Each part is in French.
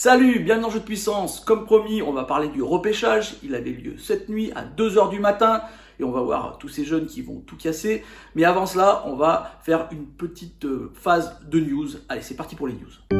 Salut, bienvenue dans Jeu de Puissance. Comme promis, on va parler du repêchage. Il avait lieu cette nuit à 2h du matin et on va voir tous ces jeunes qui vont tout casser. Mais avant cela, on va faire une petite phase de news. Allez, c'est parti pour les news.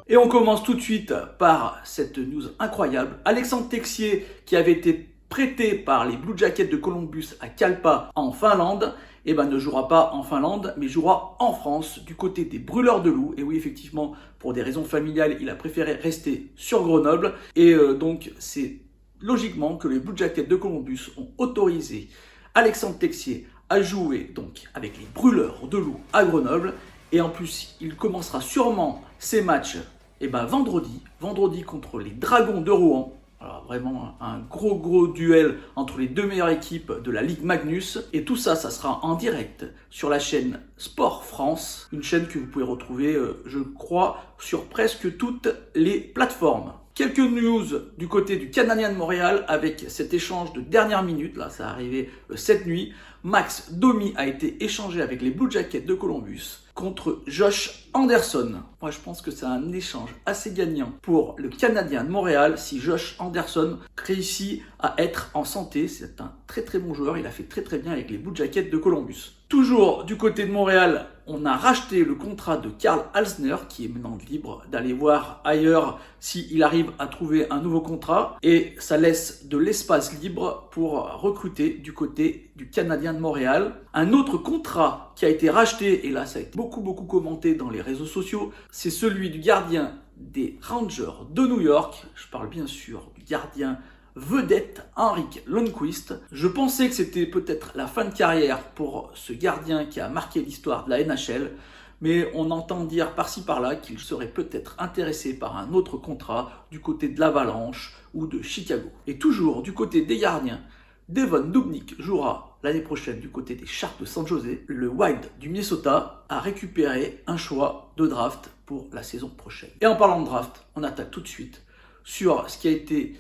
Et on commence tout de suite par cette news incroyable. Alexandre Texier, qui avait été prêté par les Blue Jackets de Columbus à Kalpa en Finlande, ne jouera pas en Finlande, mais jouera en France, du côté des Brûleurs de Loups. Et oui, effectivement, pour des raisons familiales, il a préféré rester sur Grenoble. Et donc, c'est logiquement que les Blue Jackets de Columbus ont autorisé Alexandre Texier à jouer donc avec les Brûleurs de Loups à Grenoble. Et en plus, il commencera sûrement ses matchs vendredi contre les Dragons de Rouen. Alors vraiment un gros duel entre les deux meilleures équipes de la Ligue Magnus. Et tout ça, ça sera en direct sur la chaîne Sport France. Une chaîne que vous pouvez retrouver, je crois, sur presque toutes les plateformes. Quelques news du côté du Canadien de Montréal avec cet échange de dernière minute. Là, ça arrivait cette nuit. Max Domi a été échangé avec les Blue Jackets de Columbus contre Josh Anderson. Moi, je pense que c'est un échange assez gagnant pour le Canadien de Montréal si Josh Anderson réussit à être en santé. C'est un très bon joueur. Il a fait très bien avec les Blue Jackets de Columbus. Toujours du côté de Montréal, on a racheté le contrat de Karl Alzner, qui est maintenant libre d'aller voir ailleurs s'il arrive à trouver un nouveau contrat. Et ça laisse de l'espace libre pour recruter du côté du Canadien de Montréal. Un autre contrat qui a été racheté, et là ça a été beaucoup commenté dans les réseaux sociaux, c'est celui du gardien des Rangers de New York. Je parle bien sûr du gardien vedette Henrik Lundqvist. Je pensais que c'était peut-être la fin de carrière pour ce gardien qui a marqué l'histoire de la NHL, mais on entend dire par-ci par-là qu'il serait peut-être intéressé par un autre contrat du côté de l'Avalanche ou de Chicago. Et toujours du côté des gardiens, Devon Dubnyk jouera l'année prochaine du côté des Sharks de San José. Le Wild du Minnesota a récupéré un choix de draft pour la saison prochaine. Et en parlant de draft, on attaque tout de suite sur ce qui a été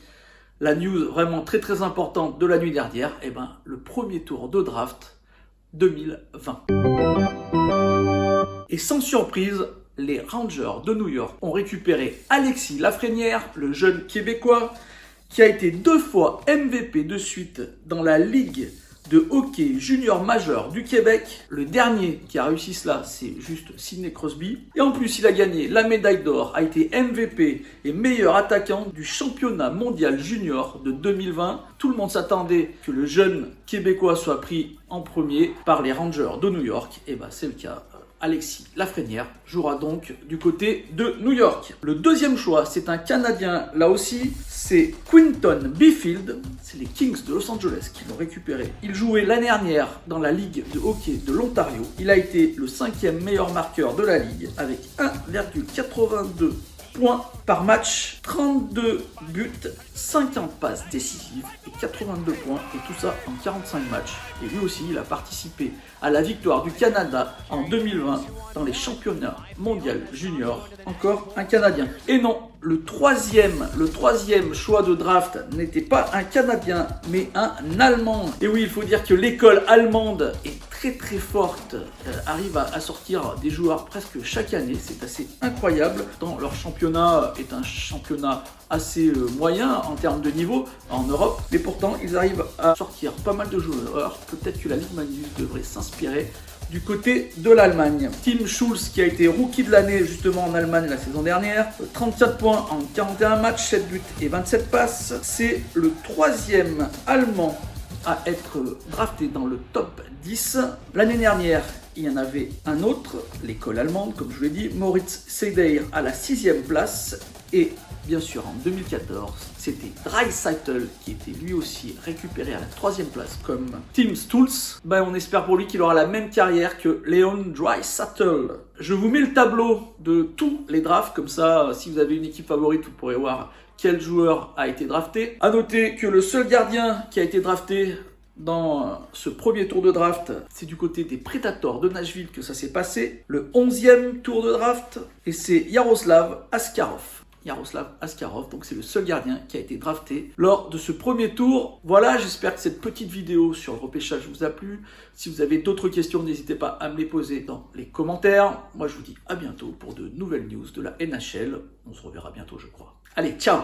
la news vraiment très importante de la nuit dernière, le premier tour de draft 2020. Et sans surprise, les Rangers de New York ont récupéré Alexis Lafrenière, le jeune Québécois, qui a été 2 fois MVP de suite dans la Ligue de hockey junior majeur du Québec. Le dernier qui a réussi cela, c'est juste Sidney Crosby. Et en plus, il a gagné la médaille d'or, a été MVP et meilleur attaquant du championnat mondial junior de 2020. Tout le monde s'attendait que le jeune Québécois soit pris en premier par les Rangers de New York. Et c'est le cas. Alexis Lafrenière jouera donc du côté de New York. Le deuxième choix, c'est un Canadien, là aussi, c'est Quinton Byfield. C'est les Kings de Los Angeles qui l'ont récupéré. Il jouait l'année dernière dans la Ligue de hockey de l'Ontario. Il a été le 5e meilleur marqueur de la Ligue avec 1,82 points par match, 32 buts, 50 passes décisives et 82 points, et tout ça en 45 matchs. Et lui aussi, il a participé à la victoire du Canada en 2020 dans les championnats mondiaux juniors. Encore un Canadien. Et non, le troisième choix de draft n'était pas un Canadien, mais un Allemand. Et oui, il faut dire que l'école allemande est très forte, arrive à sortir des joueurs presque chaque année. C'est assez incroyable. Leur championnat est un championnat assez moyen en termes de niveau en Europe, mais pourtant ils arrivent à sortir pas mal de joueurs. Peut-être que la Ligue Magnus devrait s'inspirer du côté de l'Allemagne. Tim Schulz, qui a été rookie de l'année justement en Allemagne la saison dernière, 34 points en 41 matchs, 7 buts et 27 passes. C'est le 3e Allemand à être drafté dans le top 10. L'année dernière, il y en avait un autre, l'école allemande, comme je vous l'ai dit, Moritz Seider à la 6e place. Et bien sûr, en 2014, c'était Draisaitl qui était lui aussi récupéré à la 3e place comme Tim Stützle. On espère pour lui qu'il aura la même carrière que Leon Draisaitl. Je vous mets le tableau de tous les drafts, comme ça, si vous avez une équipe favorite, vous pourrez voir quel joueur a été drafté. A noter que le seul gardien qui a été drafté dans ce premier tour de draft, c'est du côté des Predators de Nashville que ça s'est passé. Le 11e tour de draft, et c'est Yaroslav Askarov. Yaroslav Askarov. Donc c'est le seul gardien qui a été drafté lors de ce premier tour. Voilà, j'espère que cette petite vidéo sur le repêchage vous a plu. Si vous avez d'autres questions, n'hésitez pas à me les poser dans les commentaires. Moi, je vous dis à bientôt pour de nouvelles news de la NHL. On se reverra bientôt, je crois. Allez, ciao!